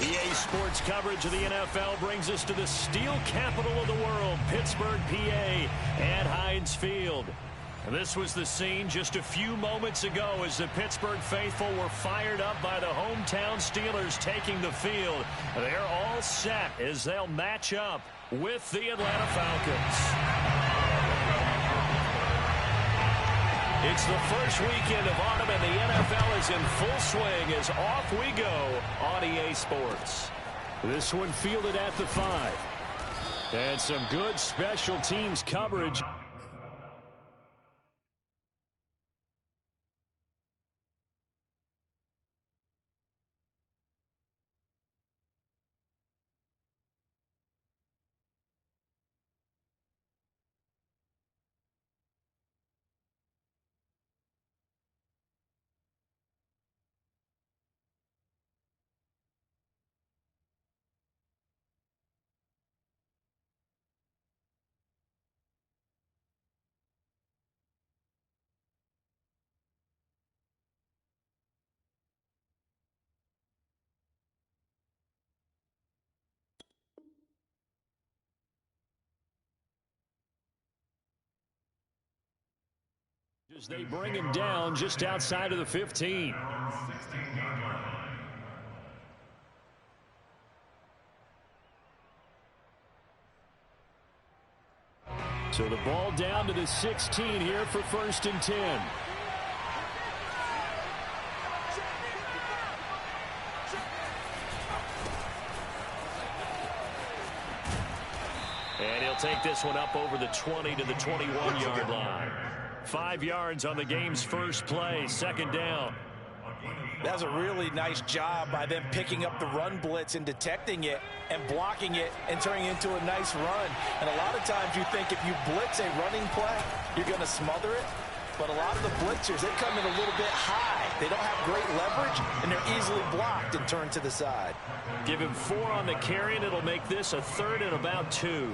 EA Sports coverage of the NFL brings us to the steel capital of the world, Pittsburgh, PA, at Heinz Field. This was the scene just a few moments ago as the Pittsburgh faithful were fired up by the hometown Steelers taking the field. They're all set as they'll match up with the Atlanta Falcons. It's the first weekend of autumn, and the NFL is in full swing as off we go on EA Sports. This one fielded at the 5. And some good special teams coverage. As they bring him down just outside of the 15. So the ball down to the 16 here for 1st and 10. And he'll take this one up over the 20 to the 21-yard line. 5 yards on the game's first play, 2nd down. That's a really nice job by them picking up the run blitz and detecting it and blocking it and turning it into a nice run. And a lot of times you think if you blitz a running play, you're going to smother it. But a lot of the blitzers, they come in a little bit high. They don't have great leverage, and they're easily blocked and turned to the side. Give him 4 on the carry, and it'll make this a 3rd and about 2.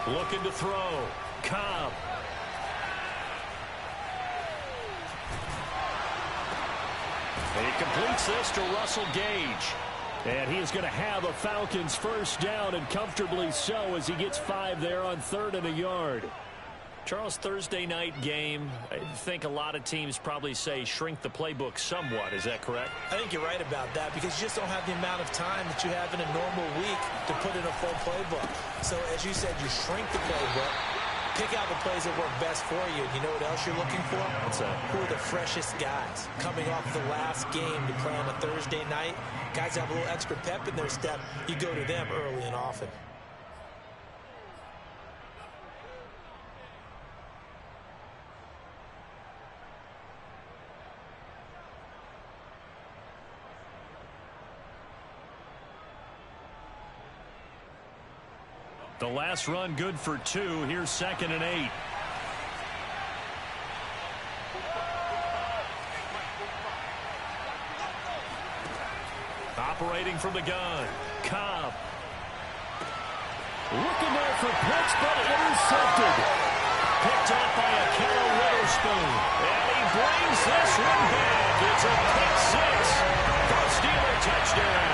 Looking to throw. Cobb. And he completes this to Russell Gage. And he is going to have a Falcons 1st down, and comfortably so, as he gets 5 there on 3rd and a yard. Charles, Thursday night game, I think a lot of teams probably say shrink the playbook somewhat. Is that correct? I think you're right about that, because you just don't have the amount of time that you have in a normal week to put in a full playbook. So, as you said, you shrink the playbook, pick out the plays that work best for you. You know what else you're looking for? What's that? Who are the freshest guys coming off the last game to play on a Thursday night? Guys have a little extra pep in their step. You go to them early and often. The last run good for 2. Here's 2nd and 8. Operating from the gun. Cobb. Looking there for Pitts, but intercepted. Picked off by a Carroll Witherspoon. And he brings this one back. It's a pick 6 for a Steeler touchdown.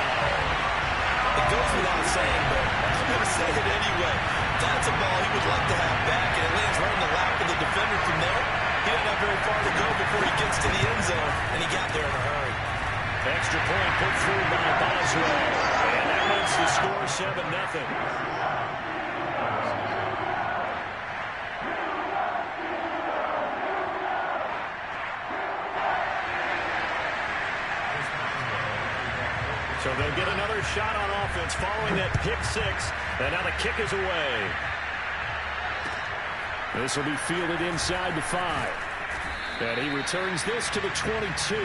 It goes without saying, but I'm going to say it anyway. That's a ball he would like to have back, and it lands right in the lap of the defender from there. He doesn't have very far to go before he gets to the end zone, and he got there in a hurry. Extra point put through by Boswell. And that makes the score 7-0. So they'll get another shot on offense following that pick 6. And now the kick is away. This will be fielded inside the 5. And he returns this to the 22.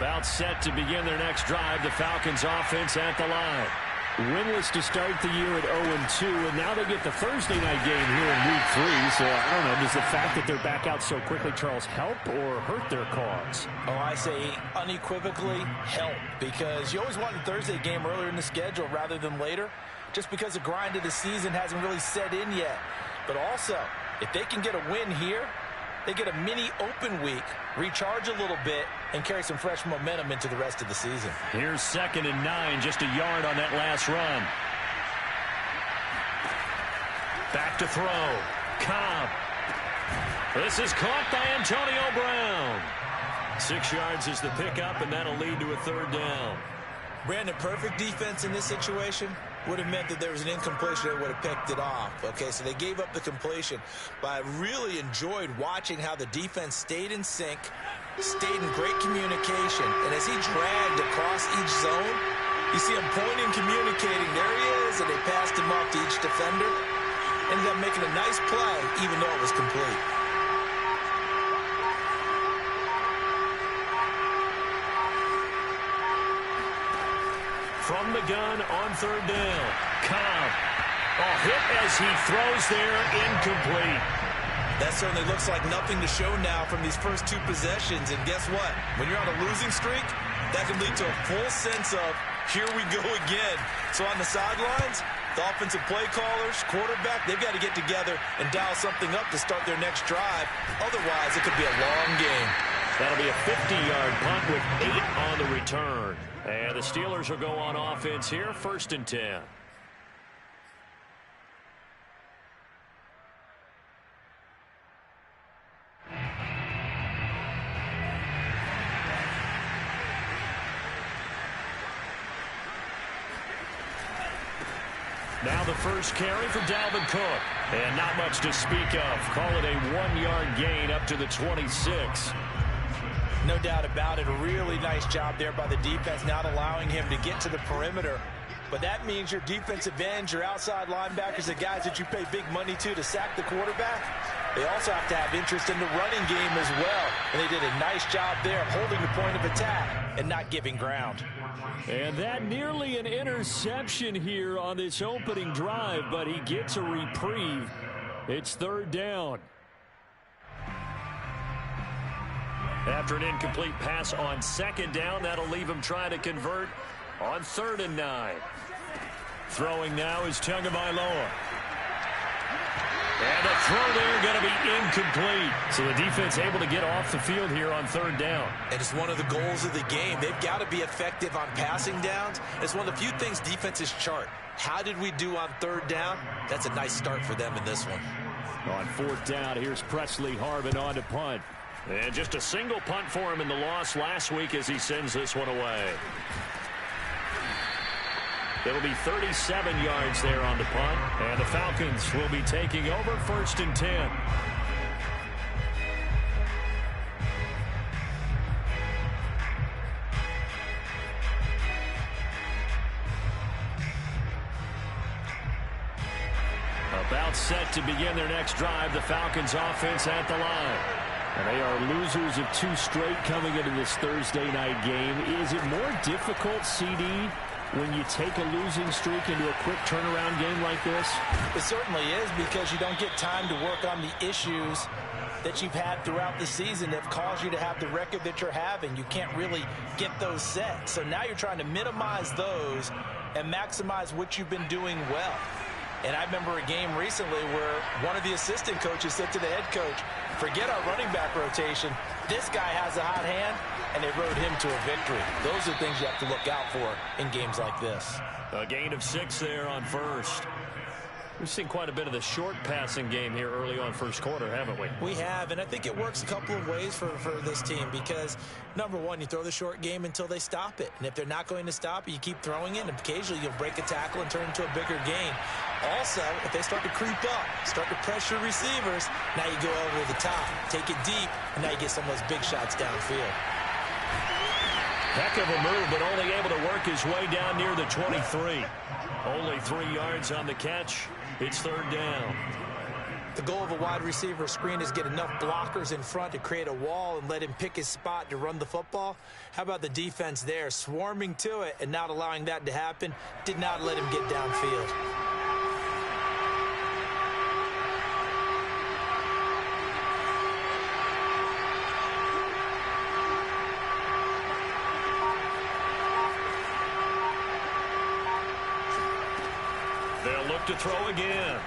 About set to begin their next drive. The Falcons offense at the line. Winless to start the year at 0-2, and now they get the Thursday night game here in Week 3. So, I don't know, does the fact that they're back out so quickly, Charles, help or hurt their cause? Oh, I say unequivocally help, because you always want a Thursday game earlier in the schedule rather than later, just because the grind of the season hasn't really set in yet. But also, if they can get a win here, they get a mini open week, recharge a little bit, and carry some fresh momentum into the rest of the season. Here's 2nd and 9, just a yard on that last run. Back to throw. Cobb. This is caught by Antonio Brown. 6 yards is the pickup, and that'll lead to a 3rd down. Brandon, perfect defense in this situation would have meant that there was an incompletion that would have picked it off. Okay, so they gave up the completion. But I really enjoyed watching how the defense stayed in sync, stayed in great communication. And as he dragged across each zone, you see him pointing, communicating. There he is, and they passed him off to each defender. Ended up making a nice play, even though it was complete. From the gun on 3rd down. Cobb. A hit as he throws there, incomplete. That certainly looks like nothing to show now from these first 2 possessions. And guess what? When you're on a losing streak, that can lead to a full sense of, here we go again. So on the sidelines, the offensive play callers, quarterback, they've got to get together and dial something up to start their next drive. Otherwise, it could be a long game. That'll be a 50-yard punt with 8 on the return. And the Steelers will go on offense here, 1st and 10. Now the first carry for Dalvin Cook. And not much to speak of. Call it a 1-yard gain up to the 26. No doubt about it. A really nice job there by the defense, not allowing him to get to the perimeter. But that means your defensive ends, your outside linebackers, the guys that you pay big money to sack the quarterback, they also have to have interest in the running game as well. And they did a nice job there holding the point of attack and not giving ground. And that nearly an interception here on this opening drive, but he gets a reprieve. It's 3rd down. After an incomplete pass on 2nd down, that'll leave him trying to convert on 3rd and 9. Throwing now is Tagovailoa. And the throw there going to be incomplete. So the defense able to get off the field here on 3rd down. And it's one of the goals of the game. They've got to be effective on passing downs. It's one of the few things defenses chart. How did we do on 3rd down? That's a nice start for them in this one. On 4th down, here's Presley Harvin on to punt. And just a single punt for him in the loss last week as he sends this one away. It'll be 37 yards there on the punt. And the Falcons will be taking over 1st and 10. About set to begin their next drive. The Falcons offense at the line. And they are losers of 2 straight coming into this Thursday night game. Is it more difficult, CD, when you take a losing streak into a quick turnaround game like this? It certainly is, because you don't get time to work on the issues that you've had throughout the season that have caused you to have the record that you're having. You can't really get those set. So now you're trying to minimize those and maximize what you've been doing well. And I remember a game recently where one of the assistant coaches said to the head coach, forget our running back rotation. This guy has a hot hand, and they rode him to a victory. Those are things you have to look out for in games like this. A gain of 6 there on 1st. We've seen quite a bit of the short passing game here early on 1st quarter, haven't we? We have, and I think it works a couple of ways for this team because, number one, you throw the short game until they stop it. And if they're not going to stop it, you keep throwing it, and occasionally you'll break a tackle and turn it into a bigger gain. Also, if they start to creep up, start to pressure receivers, now you go over the top, take it deep, and now you get some of those big shots downfield. Heck of a move, but only able to work his way down near the 23. Only 3 yards on the catch. It's 3rd down. The goal of a wide receiver screen is get enough blockers in front to create a wall and let him pick his spot to run the football. How about the defense there, swarming to it and not allowing that to happen? Did not let him get downfield. They'll look to throw again.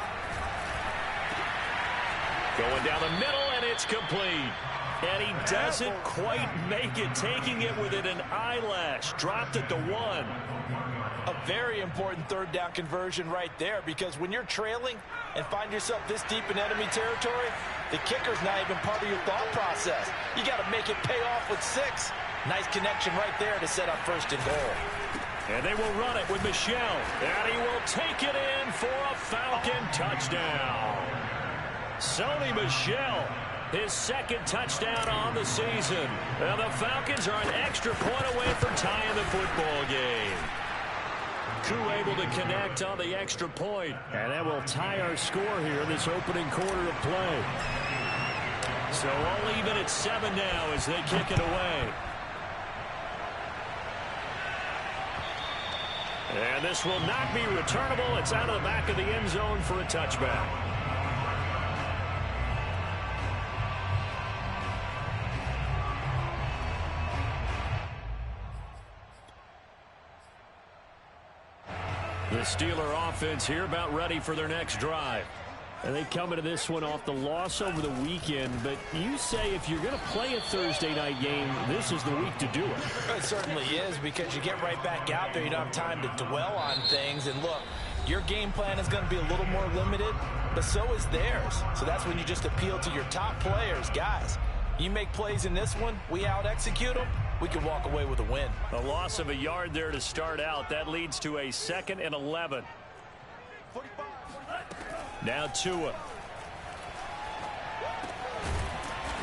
Going down the middle, and it's complete. And he doesn't quite make it, taking it within an eyelash. Dropped it to 1. A very important third down conversion right there, because when you're trailing and find yourself this deep in enemy territory, the kicker's not even part of your thought process. You got to make it pay off with 6. Nice connection right there to set up first and goal. And they will run it with Michel. And he will take it in for a Falcon touchdown. Sony Michel, his second touchdown on the season. And the Falcons are an extra point away from tying the football game. Koo able to connect on the extra point. And that will tie our score here in this opening quarter of play. So all even at 7 now as they kick it away. And this will not be returnable. It's out of the back of the end zone for a touchback. The Steeler offense here about ready for their next drive. And they come into this one off the loss over the weekend. But you say if you're going to play a Thursday night game, this is the week to do it. It certainly is, because you get right back out there. You don't have time to dwell on things. And look, your game plan is going to be a little more limited, but so is theirs. So that's when you just appeal to your top players. Guys, you make plays in this one, we out-execute them, we can walk away with a win. A loss of a yard there to start out. That leads to a 2nd and 11. Now Tua.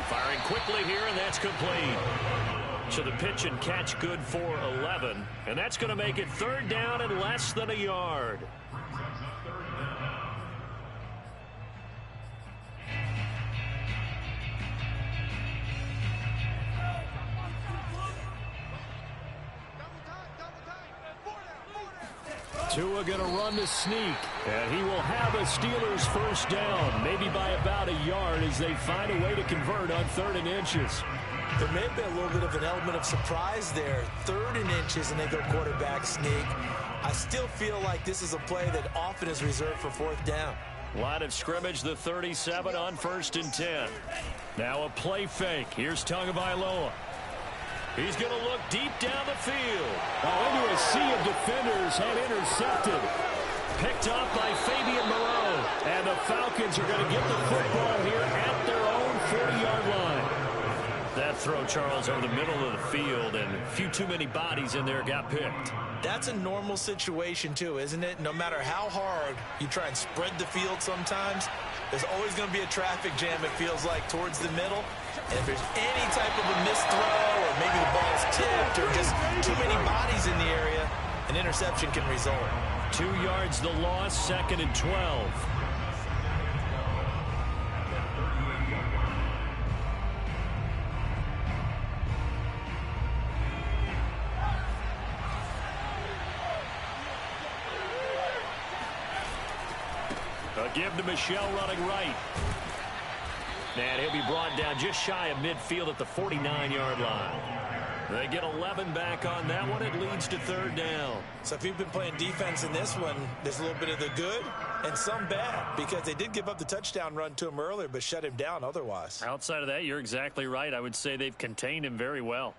Firing quickly here, and that's complete. So the pitch and catch good for 11. And that's going to make it 3rd down and less than a yard. Tua going to run the sneak, and he will have a Steelers first down, maybe by about a yard as they find a way to convert on 3rd and inches. There may have been a little bit of an element of surprise there. 3rd and inches, and they go quarterback sneak. I still feel like this is a play that often is reserved for 4th down. Line of scrimmage, the 37 on 1st and 10. Now a play fake. Here's Tagovailoa. He's going to look deep down the field. Into a sea of defenders and intercepted. Picked off by Fabian Moreau. And the Falcons are going to get the football here at their own 40-yard line. That throw, Charles, over the middle of the field, and a few too many bodies in there got picked. That's a normal situation, too, isn't it? No matter how hard you try and spread the field sometimes, there's always going to be a traffic jam, it feels like, towards the middle. And if there's any type of a missed throw, or maybe the ball's tipped, or just too many bodies in the area, an interception can result. 2 yards the loss, 2nd and 12. A give to Michel running right. And he'll be brought down just shy of midfield at the 49-yard line. They get 11 back on that one. It leads to 3rd down. So if you've been playing defense in this one, there's a little bit of the good and some bad, because they did give up the touchdown run to him earlier but shut him down otherwise. Outside of that, you're exactly right. I would say they've contained him very well.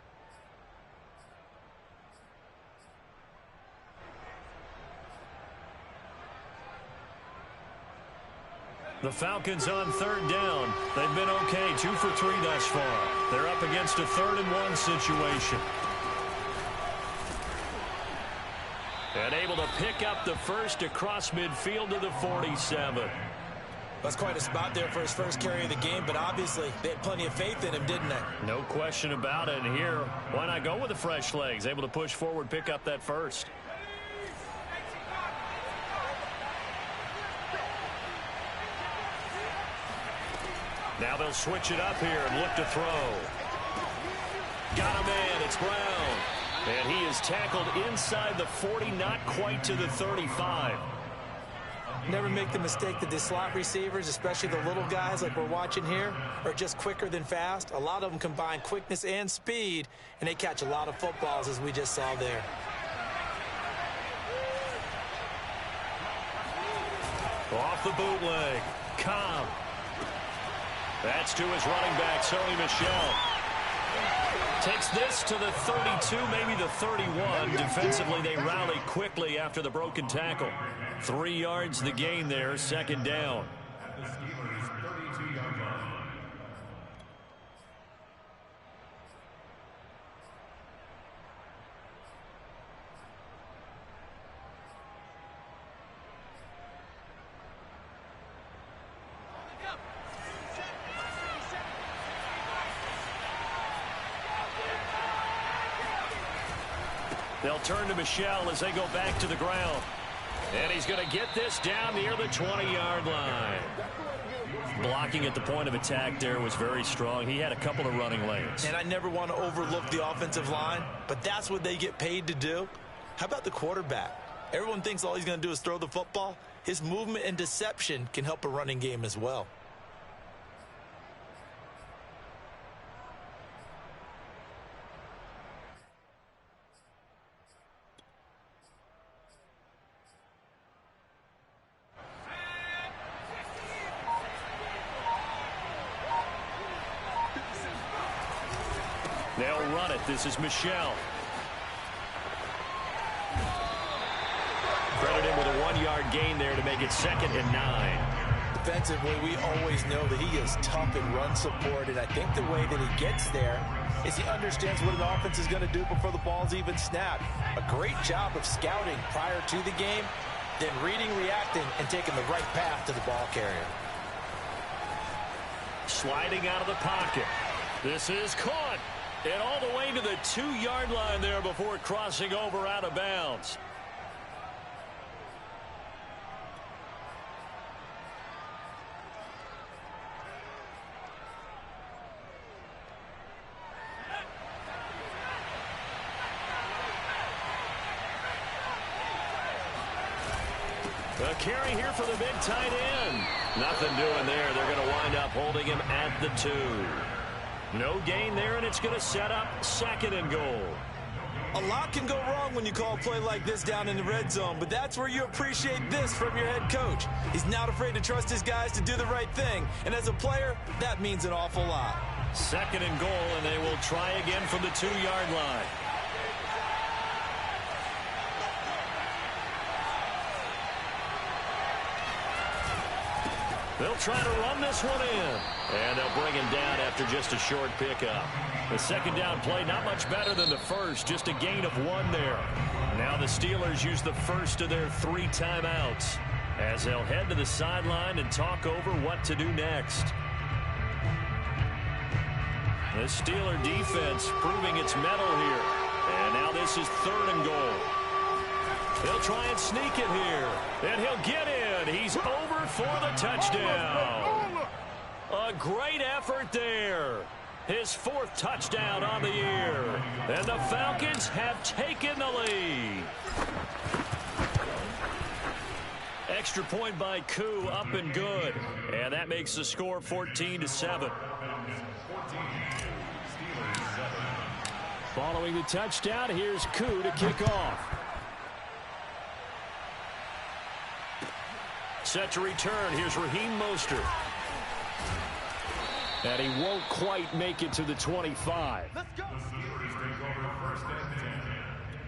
The Falcons on 3rd down. They've been okay, 2 for 3 thus far. They're up against a 3rd and 1 situation. And able to pick up the first across midfield to the 47. That's quite a spot there for his first carry of the game, but obviously they had plenty of faith in him, didn't they? No question about it. And here, why not go with the fresh legs? Able to push forward, pick up that first. Now they'll switch it up here and look to throw. Got a man. It's Brown. And he is tackled inside the 40, not quite to the 35. Never make the mistake that the slot receivers, especially the little guys like we're watching here, are just quicker than fast. A lot of them combine quickness and speed, and they catch a lot of footballs, as we just saw there. Off the bootleg. Cobb. That's to his running back, Sony Michel. Takes this to the 32, maybe the 31. Defensively, they rally quickly after the broken tackle. 3 yards the gain there, second down. They'll turn to Michel as they go back to the ground. And he's going to get this down near the 20-yard line. Blocking at the point of attack there was very strong. He had a couple of running lanes. And I never want to overlook the offensive line, but that's what they get paid to do. How about the quarterback? Everyone thinks all he's going to do is throw the football. His movement and deception can help a running game as well. They'll run it. This is Michel. Credit him with a 1-yard gain there to make it 2nd and 9. Defensively, we always know that he is tough in run support, and I think the way that he gets there is he understands what an offense is going to do before the ball's even snapped. A great job of scouting prior to the game, then reading, reacting, and taking the right path to the ball carrier. Sliding out of the pocket. This is caught. And all the way to the 2-yard line there before crossing over out of bounds. A carry here for the big tight end. Nothing doing there. They're going to wind up holding him at the 2. No gain there, and it's going to set up 2nd and goal. A lot can go wrong when you call a play like this down in the red zone, but that's where you appreciate this from your head coach. He's not afraid to trust his guys to do the right thing, and as a player, that means an awful lot. 2nd and goal, and they will try again from the 2-yard line. They'll try to run this one in. And they'll bring him down after just a short pickup. The second down play not much better than the first. Just a gain of 1 there. Now the Steelers use the first of their 3 timeouts as they'll head to the sideline and talk over what to do next. The Steeler defense proving its mettle here. And now this is 3rd and goal. He'll try and sneak it here. And he'll get in. He's over for the touchdown. A great effort there. His 4th touchdown on the year. And the Falcons have taken the lead. Extra point by Koo, up and good. And that makes the score 14-7. Following the touchdown, here's Koo to kick off. Set to return. Here's Raheem Mostert. And he won't quite make it to the 25. Let's go. Steelers take over 1st and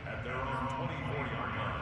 10 at their own 24-yard line.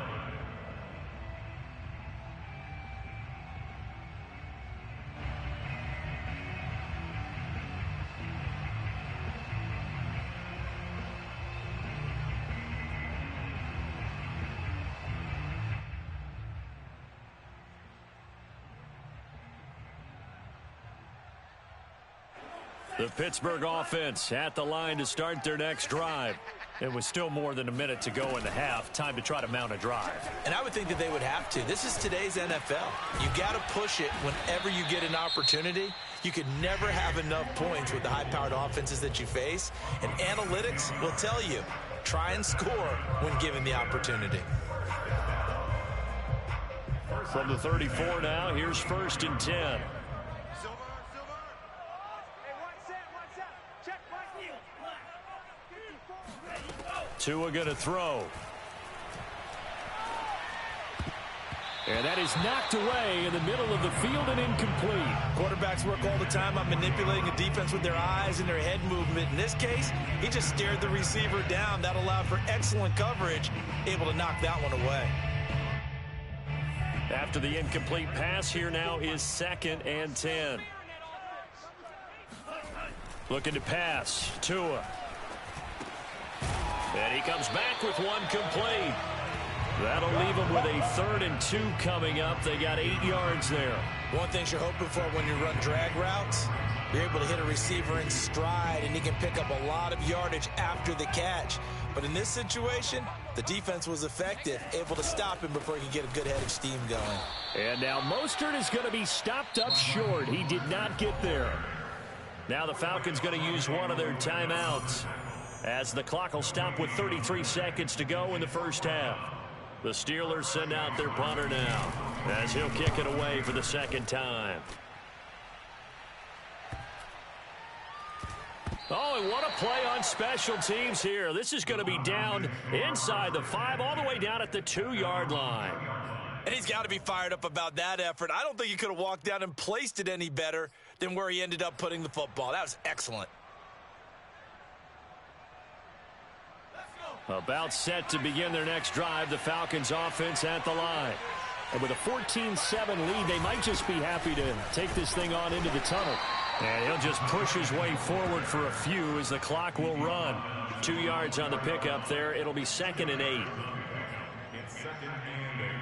The Pittsburgh offense at the line to start their next drive. It was still more than a minute to go in the half. Time to try to mount a drive. And I would think that they would have to. This is today's NFL. You got to push it whenever you get an opportunity. You could never have enough points with the high-powered offenses that you face, and analytics will tell you, try and score when given the opportunity. From the 34 now, here's 1st and 10. Tua going to throw. And that is knocked away in the middle of the field and incomplete. Quarterbacks work all the time on manipulating a defense with their eyes and their head movement. In this case, he just stared the receiver down. That allowed for excellent coverage, able to knock that one away. After the incomplete pass, here now is 2nd and 10. Looking to pass. Tua. And he comes back with one complete. That'll leave them with a 3rd and 2 coming up. They got 8 yards there. One thing you're hoping for when you run drag routes, you're able to hit a receiver in stride, and he can pick up a lot of yardage after the catch. But in this situation, the defense was effective, able to stop him before he could get a good head of steam going. And now Mostert is going to be stopped up short. He did not get there. Now the Falcons going to use one of their timeouts, as the clock will stop with 33 seconds to go in the first half. The Steelers send out their punter now, as he'll kick it away for the 2nd time. Oh, and what a play on special teams here. This is going to be down inside the 5, all the way down at the 2-yard line. And he's got to be fired up about that effort. I don't think he could have walked down and placed it any better than where he ended up putting the football. That was excellent. About set to begin their next drive, the Falcons offense at the line. And with a 14-7 lead, they might just be happy to take this thing on into the tunnel. And he'll just push his way forward for a few as the clock will run. 2 yards on the pickup there. It'll be 2nd and 8. It's 2nd and 8.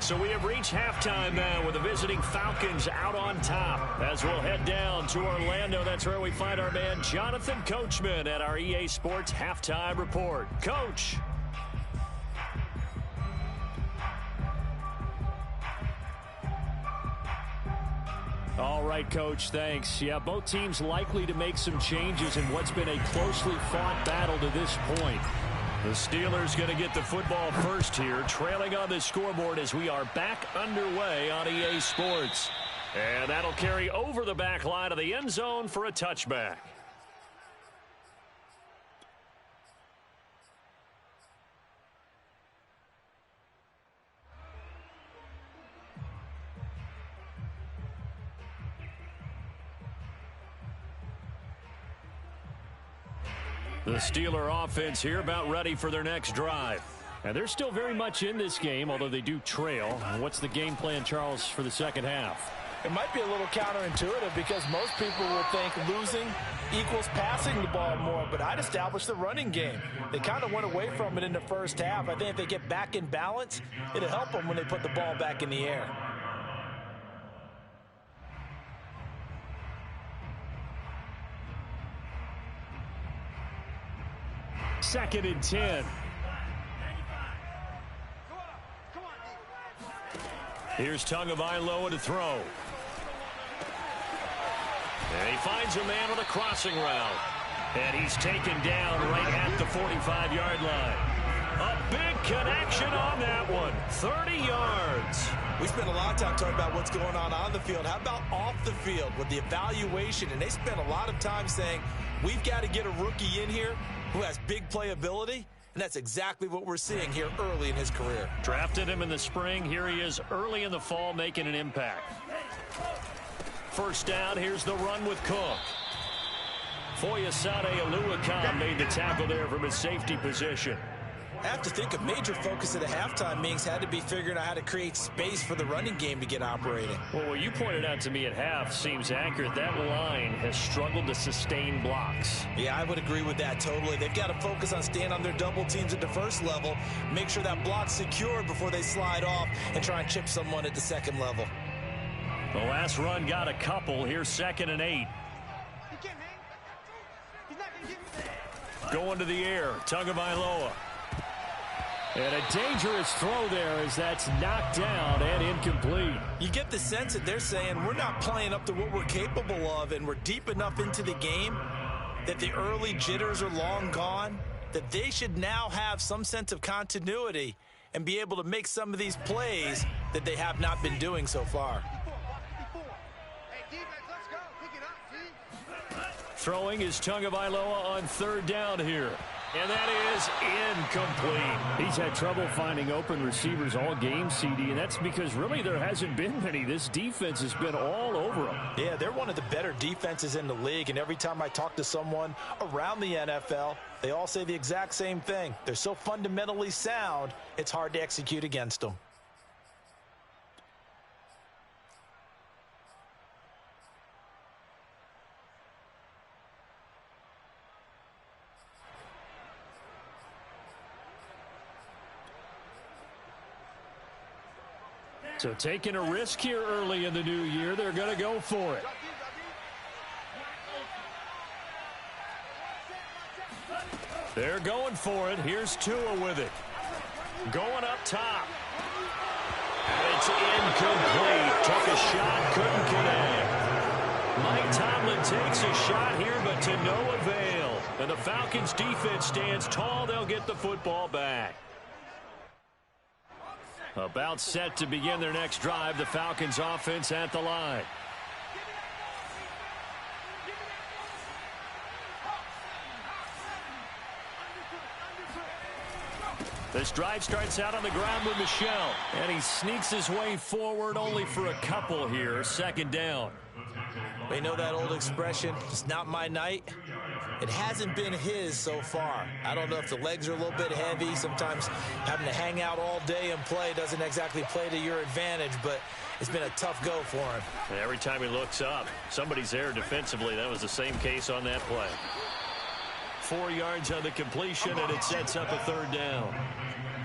So we have reached halftime now with the visiting Falcons out on top. As we'll head down to Orlando, that's where we find our man Jonathan Coachman at our EA Sports Halftime Report. Coach. All right, Coach, thanks. Yeah, both teams likely to make some changes in what's been a closely fought battle to this point. The Steelers going to get the football first here, trailing on the scoreboard as we are back underway on EA Sports. And that'll carry over the back line of the end zone for a touchback. The Steeler offense here about ready for their next drive. And they're still very much in this game, although they do trail. What's the game plan, Charles, for the second half? It might be a little counterintuitive because most people will think losing equals passing the ball more, but I'd establish the running game. They kind of went away from it in the first half. I think if they get back in balance, it'll help them when they put the ball back in the air. Second and 10. Here's Tagovailoa to throw. And he finds a man on a crossing route. And he's taken down right at the 45-yard line. A big connection on that one. 30 yards. We spent a lot of time talking about what's going on the field. How about off the field with the evaluation? And they spent a lot of time saying, we've got to get a rookie in here who has big playability. And that's exactly what we're seeing here early in his career. Drafted him in the spring. Here he is early in the fall making an impact. First down, here's the run with Cook. Foyesade Oluokun made the tackle there from his safety position. I have to think a major focus at the halftime meetings had to be figuring out how to create space for the running game to get operating. Well, what you pointed out to me at half seems accurate. That line has struggled to sustain blocks. Yeah, I would agree with that totally. They've got to focus on staying on their double teams at the first level, make sure that block's secure before they slide off and try and chip someone at the second level. The last run got a couple. Here's 2nd and 8. Going to the air, Tagovailoa. And a dangerous throw there as that's knocked down and incomplete. You get the sense that they're saying we're not playing up to what we're capable of, and we're deep enough into the game that the early jitters are long gone, that they should now have some sense of continuity and be able to make some of these plays that they have not been doing so far. Throwing is Tagovailoa on third down here. And that is incomplete. He's had trouble finding open receivers all game, CD, and that's because really there hasn't been many. This defense has been all over them. Yeah, they're one of the better defenses in the league, and every time I talk to someone around the NFL, they all say the exact same thing. They're so fundamentally sound, it's hard to execute against them. So taking a risk here early in the new year, they're going to go for it. They're going for it. Here's Tua with it. Going up top. It's incomplete. Took a shot, couldn't connect. Mike Tomlin takes a shot here, but to no avail. And the Falcons defense stands tall. They'll get the football back. About set to begin their next drive, the Falcons offense at the line. This drive starts out on the ground with Michel, and he sneaks his way forward only for a couple here. Second down. We know that old expression, it's not my night. It hasn't been his so far. I don't know if the legs are a little bit heavy. Sometimes having to hang out all day and play doesn't exactly play to your advantage, but it's been a tough go for him. And every time he looks up, somebody's there defensively. That was the same case on that play. 4 yards on the completion, and it sets up a third down.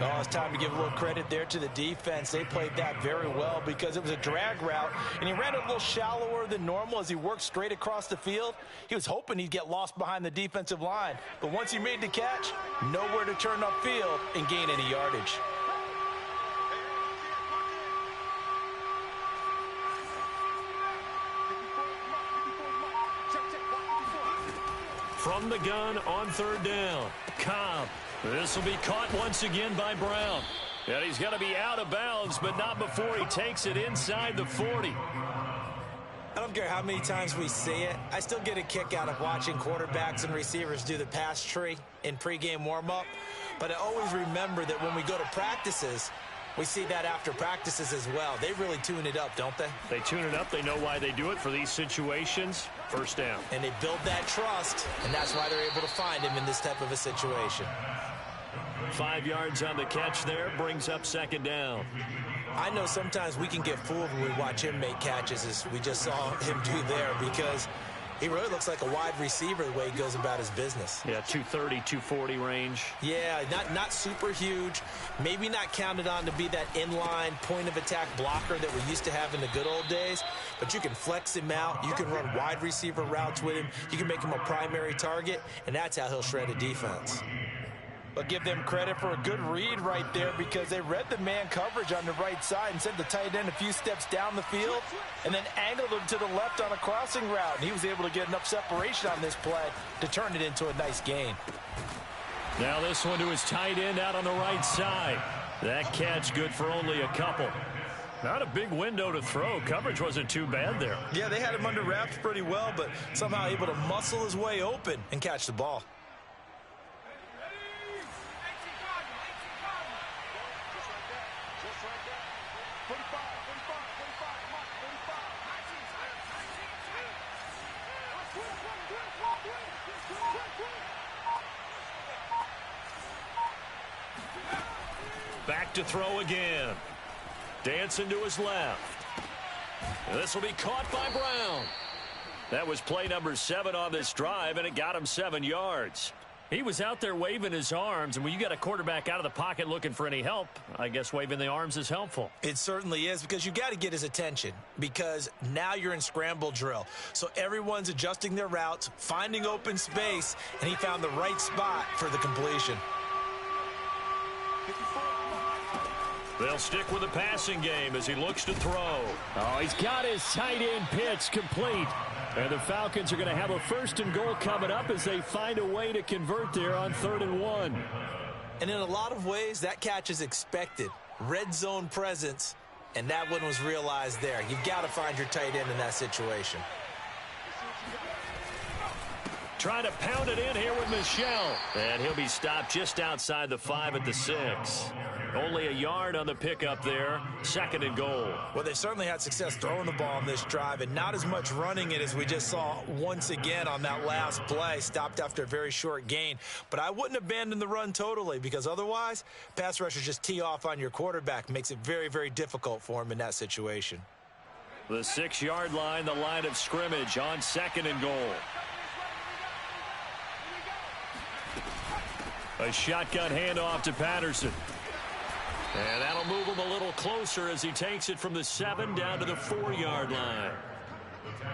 Oh, it's time to give a little credit there to the defense. They played that very well because it was a drag route, and he ran it a little shallower than normal as he worked straight across the field. He was hoping he'd get lost behind the defensive line, but once he made the catch, nowhere to turn upfield and gain any yardage. From the gun on third down, Cobb. This will be caught once again by Brown. And he's going to be out of bounds, but not before he takes it inside the 40. I don't care how many times we see it. I still get a kick out of watching quarterbacks and receivers do the pass tree in pregame warm-up. But I always remember that when we go to practices, we see that after practices as well. They really tune it up, don't they? They tune it up. They know why they do it for these situations. First down. And they build that trust, and that's why they're able to find him in this type of a situation. 5 yards on the catch there, brings up second down. I know sometimes we can get fooled when we watch him make catches, as we just saw him do there, because he really looks like a wide receiver the way he goes about his business. Yeah, 230, 240 range. Yeah, not super huge. Maybe not counted on to be that inline point-of-attack blocker that we used to have in the good old days. But you can flex him out. You can run wide receiver routes with him. You can make him a primary target, and that's how he'll shred a defense. But give them credit for a good read right there, because they read the man coverage on the right side and sent the tight end a few steps down the field and then angled him to the left on a crossing route. And he was able to get enough separation on this play to turn it into a nice gain. Now this one to his tight end out on the right side. That catch good for only a couple. Not a big window to throw. Coverage wasn't too bad there. Yeah, they had him under wraps pretty well, but somehow able to muscle his way open and catch the ball. Back to throw again. Dancing to his left. And this will be caught by Brown. That was play number 7 on this drive, and it got him 7 yards. He was out there waving his arms, and when you got a quarterback out of the pocket looking for any help, I guess waving the arms is helpful. It certainly is, because you got to get his attention, because now you're in scramble drill. So everyone's adjusting their routes, finding open space, and he found the right spot for the completion. They'll stick with the passing game as he looks to throw. Oh, he's got his tight end pitch complete. And the Falcons are going to have a 1st and goal coming up as they find a way to convert there on 3rd and 1. And in a lot of ways, that catch is expected. Red zone presence, and that one was realized there. You've got to find your tight end in that situation. Trying to pound it in here with Michel. And he'll be stopped just outside the 5 at the 6. Only a yard on the pickup there. 2nd and goal. Well, they certainly had success throwing the ball in this drive, and not as much running it as we just saw once again on that last play. Stopped after a very short gain. But I wouldn't abandon the run totally, because otherwise, pass rushers just tee off on your quarterback. Makes it very, very difficult for him in that situation. The 6-yard line, the line of scrimmage on 2nd and goal. A shotgun handoff to Patterson. And that'll move him a little closer as he takes it from the 7 down to the 4-yard line.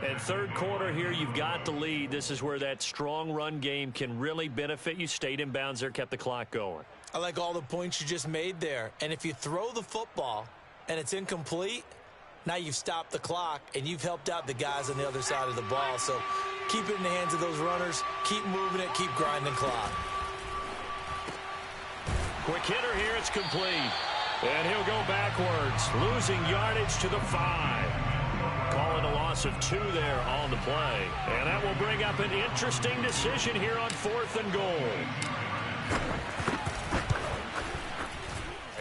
And 3rd quarter here, you've got the lead. This is where that strong run game can really benefit you. Stayed in bounds there, kept the clock going. I like all the points you just made there. And if you throw the football and it's incomplete, now you've stopped the clock and you've helped out the guys on the other side of the ball. So keep it in the hands of those runners. Keep moving it. Keep grinding clock. Quick hitter here. It's complete. And he'll go backwards, losing yardage to the 5. Calling a loss of 2 there on the play. And that will bring up an interesting decision here on 4th and goal.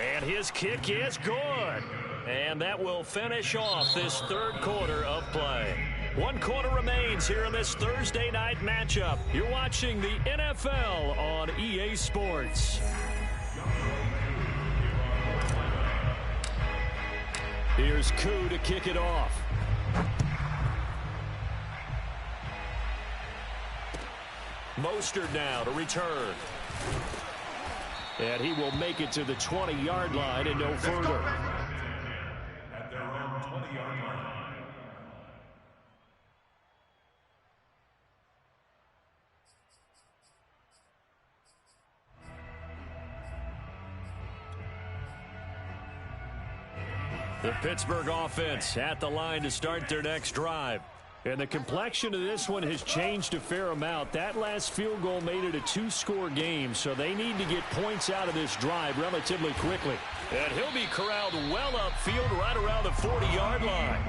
And his kick is good. And that will finish off this 3rd quarter of play. 1 quarter remains here in this Thursday night matchup. You're watching the NFL on EA Sports. Here's Koo to kick it off. Mostert now to return. And he will make it to the 20-yard line and no further. At their own 20-yard line. The Pittsburgh offense at the line to start their next drive. And the complexion of this one has changed a fair amount. That last field goal made it a 2-score game, so they need to get points out of this drive relatively quickly. And he'll be corralled well upfield right around the 40-yard line.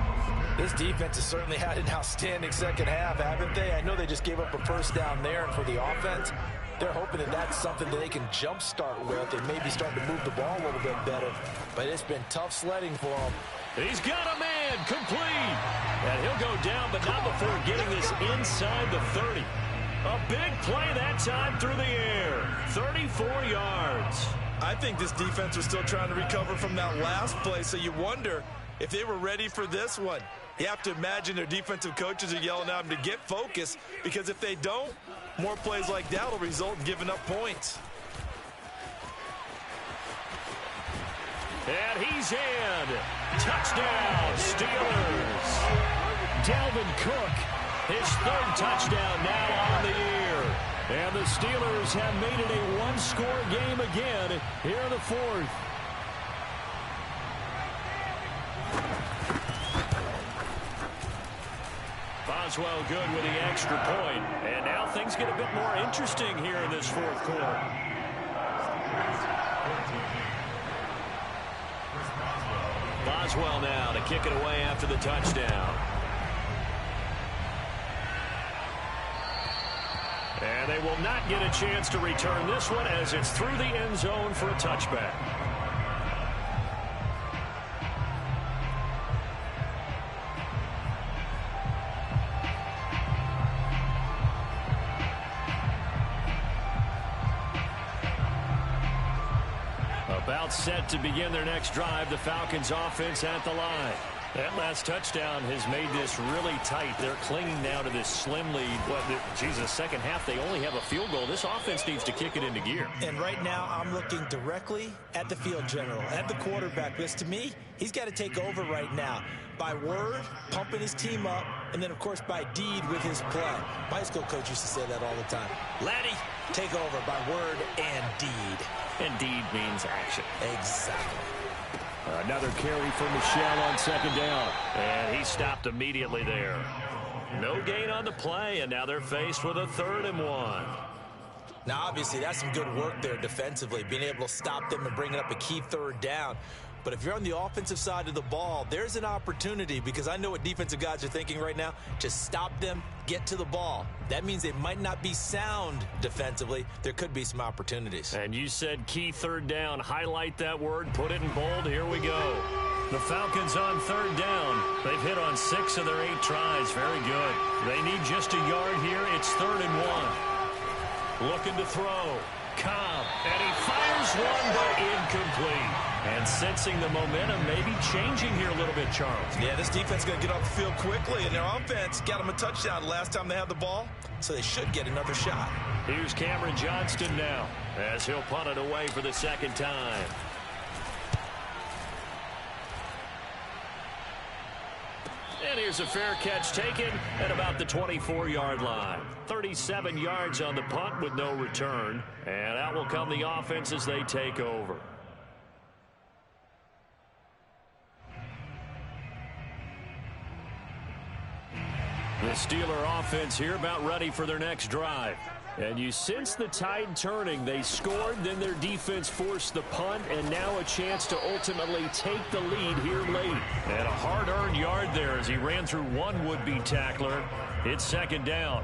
This defense has certainly had an outstanding second half, haven't they? I know they just gave up a 1st down there, and for the offense, they're hoping that that's something that they can jumpstart with and maybe start to move the ball a little bit better. But it's been tough sledding for them. He's got a man, complete. And he'll go down, but not before getting this inside the 30. A big play that time through the air. 34 yards. I think this defense was still trying to recover from that last play, so you wonder if they were ready for this one. You have to imagine their defensive coaches are yelling at them to get focused, because if they don't, more plays like that will result in giving up points. And he's in. Touchdown, Steelers. Dalvin Cook, his 3rd touchdown now on the year. And the Steelers have made it a 1-score game again here in the 4th. Boswell good with the extra point. And now things get a bit more interesting here in this 4th quarter. Boswell now to kick it away after the touchdown. And they will not get a chance to return this one as it's through the end zone for a touchback. About set to begin their next drive, the Falcons offense at the line. That last touchdown has made this really tight. They're clinging now to this slim lead. Well, Jesus, second half, they only have a field goal. This offense needs to kick it into gear. And right now, I'm looking directly at the field general, at the quarterback. Because to me, he's got to take over right now. By word, pumping his team up, and then, of course, by deed with his play. My high school coach used to say that all the time. Laddie, take over by word and deed. And deed means action. Exactly. Another carry for Michelle on second down. And he stopped immediately there. No gain on the play, and now they're faced with a 3rd and 1. Now, obviously, that's some good work there defensively, being able to stop them and bringing up a key 3rd down. But if you're on the offensive side of the ball, there's an opportunity, because I know what defensive guys are thinking right now. Just stop them, get to the ball. That means they might not be sound defensively. There could be some opportunities. And you said key 3rd down. Highlight that word, put it in bold. Here we go. The Falcons on 3rd down. They've hit on 6 of their 8 tries. Very good. They need just a yard here. It's 3rd and 1. Looking to throw. Cobb, and he fires one, but incomplete. And sensing the momentum maybe changing here a little bit, Charles. Yeah, this defense is going to get off the field quickly, and their offense got them a touchdown last time they had the ball, so they should get another shot. Here's Cameron Johnston now, as he'll punt it away for the 2nd time. And here's a fair catch taken at about the 24-yard line. 37 yards on the punt with no return. And out will come the offense as they take over. The Steeler offense here about ready for their next drive. And you sense the tide turning. They scored, then their defense forced the punt, and now a chance to ultimately take the lead here late. And a hard-earned yard there as he ran through one would-be tackler. It's 2nd down.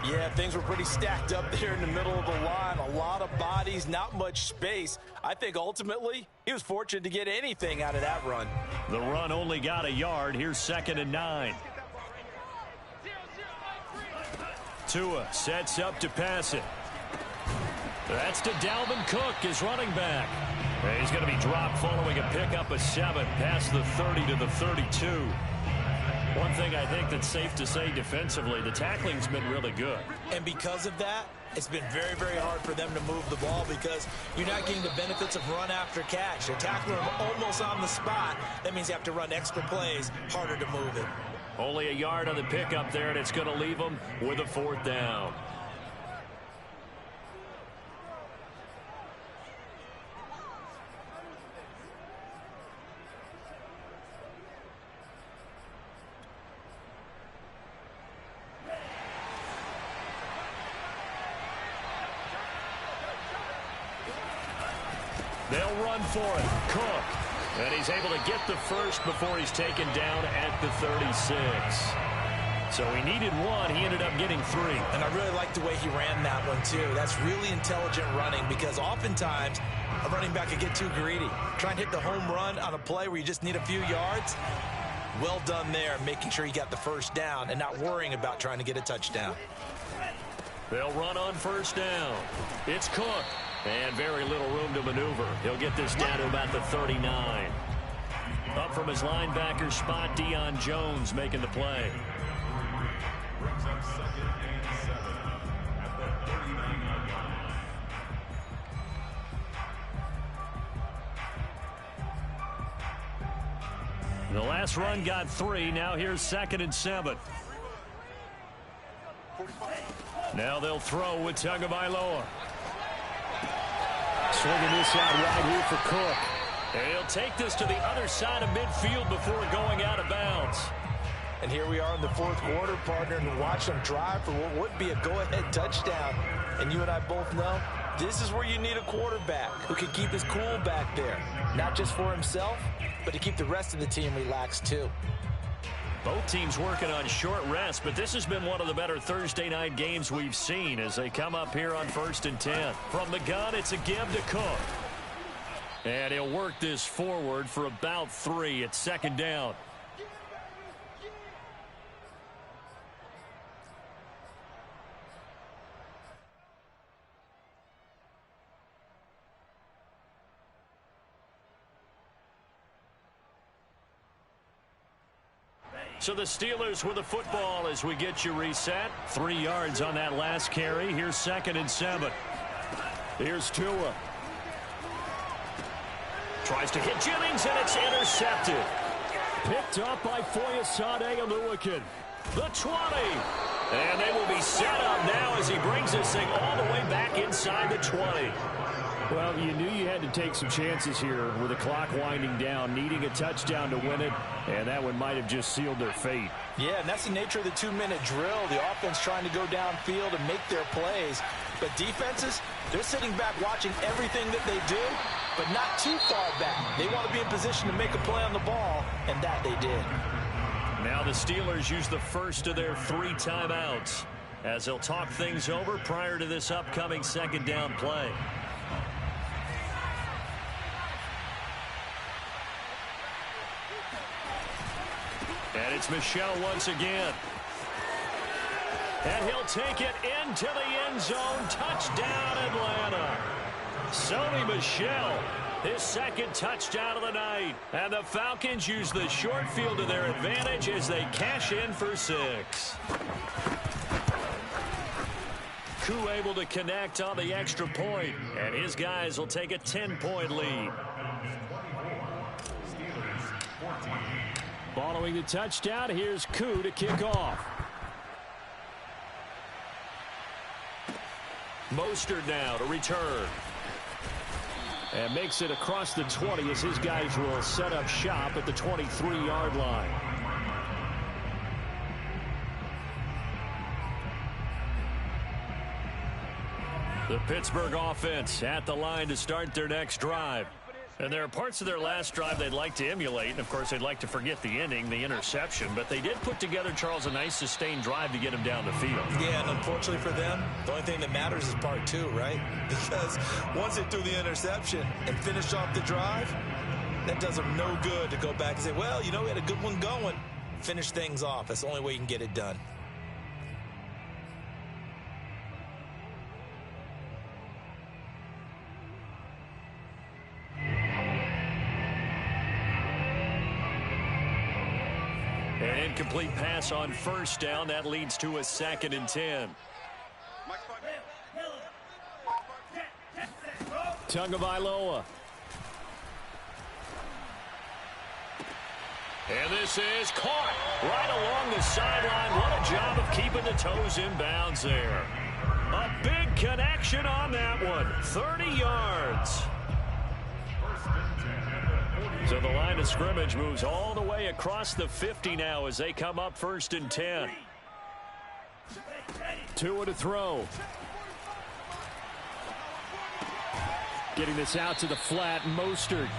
Yeah, things were pretty stacked up there in the middle of the line. A lot of bodies, not much space. I think ultimately he was fortunate to get anything out of that run. The run only got a yard. Here's 2nd and 9. Tua sets up to pass it. That's to Dalvin Cook, his running back. And he's going to be dropped following a pickup of 7 past the 30 to the 32. One thing I think that's safe to say defensively, the tackling's been really good. And because of that, it's been very, very hard for them to move the ball because you're not getting the benefits of run after catch. They're tackling them almost on the spot. That means you have to run extra plays, harder to move it. Only a yard on the pickup there, and it's going to leave them with a 4th down. They'll run for it. Cook. And he's able to get the first before he's taken down at the 36. So he needed 1. He ended up getting 3. And I really like the way he ran that one, too. That's really intelligent running because oftentimes a running back could get too greedy. Trying to hit the home run on a play where you just need a few yards. Well done there, making sure you got the first down and not worrying about trying to get a touchdown. They'll run on 1st down. It's Cook. And very little room to maneuver. He'll get this down to about the 39. Up from his linebacker spot, Deion Jones making the play. Brings up 2nd and 7 at the 39-yard line. The last run got 3. Now here's 2nd and 7. Now they'll throw with Tagovailoa. Swinging this out right here for Cook. And he'll take this to the other side of midfield before going out of bounds. And here we are in the 4th quarter, partner, and watch them drive for what would be a go-ahead touchdown. And you and I both know this is where you need a quarterback who can keep his cool back there. Not just for himself, but to keep the rest of the team relaxed too. Both teams working on short rest, but this has been one of the better Thursday night games we've seen as they come up here on 1st and 10. From the gun, it's a give to Cook. And he'll work this forward for about 3 at 2nd down. So the Steelers with the football as we get you reset. 3 yards on that last carry. Here's 2nd and 7. Here's Tua. Tries to hit Jennings, and it's intercepted. Picked up by Foyesade Oluwakin. The 20. And they will be set up now as he brings this thing all the way back inside the 20. Well, you knew you had to take some chances here with the clock winding down, needing a touchdown to win it, and that one might have just sealed their fate. Yeah, and that's the nature of the 2-minute drill. The offense trying to go downfield and make their plays. But defenses, they're sitting back watching everything that they do, but not too far back. They want to be in position to make a play on the ball, and that they did. Now the Steelers use the first of their 3 timeouts as they'll talk things over prior to this upcoming 2nd down play. And it's Michel once again. And he'll take it into the end zone. Touchdown, Atlanta. Sony Michel, his 2nd touchdown of the night. And the Falcons use the short field to their advantage as they cash in for 6. Koo able to connect on the extra point, and his guys will take a 10-point lead. Following the touchdown, here's Koo to kick off. Mostert now to return. And makes it across the 20 as his guys will set up shop at the 23-yard line. The Pittsburgh offense at the line to start their next drive. And there are parts of their last drive they'd like to emulate. And, of course, they'd like to forget the ending, the interception. But they did put together, Charles, a nice sustained drive to get him down the field. Yeah, and unfortunately for them, the only thing that matters is part 2, right? Because once they threw the interception and finished off the drive, that does them no good to go back and say, well, you know, we had a good one going. Finish things off. That's the only way you can get it done. An incomplete pass on 1st down. That leads to a 2nd and 10. Tagovailoa. And this is caught right along the sideline. What a job of keeping the toes in bounds there. A big connection on that one. 30 yards. So the line of scrimmage moves all the way across the 50 now as they come up 1st and 10. Tua to throw. Getting this out to the flat, Mostert.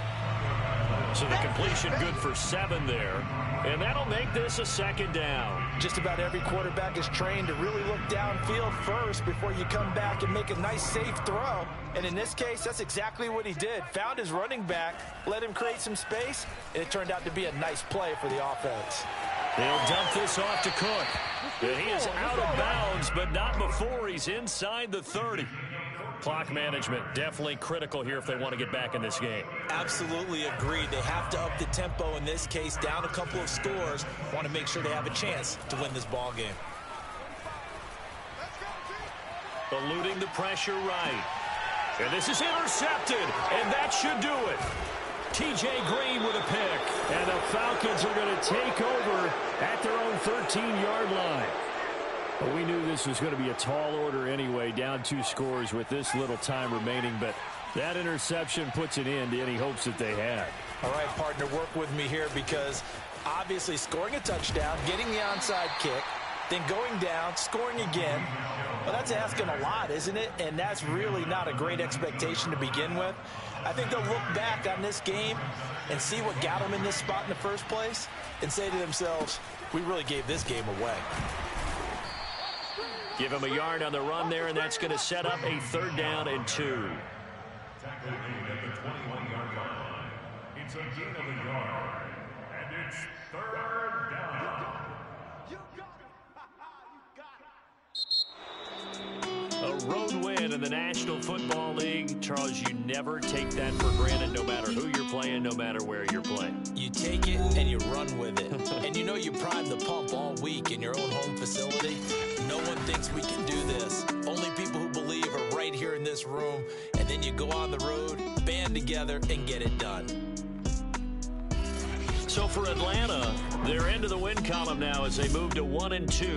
So the completion good for 7 there. And that'll make this a 2nd down. Just about every quarterback is trained to really look downfield first before you come back and make a nice, safe throw. And in this case, that's exactly what he did. Found his running back, let him create some space, and it turned out to be a nice play for the offense. They'll dump this off to Cook. And he is out of bounds, but not before he's inside the 30. Clock management definitely critical here if they want to get back in this game. Absolutely agreed. They have to up the tempo in this case, down a couple of scores. Want to make sure they have a chance to win this ball game. Eluding the pressure right. And this is intercepted, and that should do it. T.J. Green with a pick. And the Falcons are going to take over at their own 13-yard line. Well, we knew this was going to be a tall order anyway, down 2 scores with this little time remaining, but that interception puts an end to any hopes that they had. All right, partner, work with me here because obviously scoring a touchdown, getting the onside kick, then going down, scoring again, well, that's asking a lot, isn't it? And that's really not a great expectation to begin with. I think they'll look back on this game and see what got them in this spot in the first place and say to themselves, we really gave this game away. Give him a yard on the run there, and that's going to set up a 3rd down and 2. Tackle made at the 21-yard line. It's a gain of a yard, and it's 3rd down. A road win in the National Football League. Charles, you never take that for granted, no matter who you're playing, no matter where you're playing. You take it and you run with it. And you know you prime the pump all week in your own home facility. No one thinks we can do this. Only people who believe are right here in this room. And then you go on the road, band together, and get it done. So for Atlanta, they're into the win column now as they move to 1-2.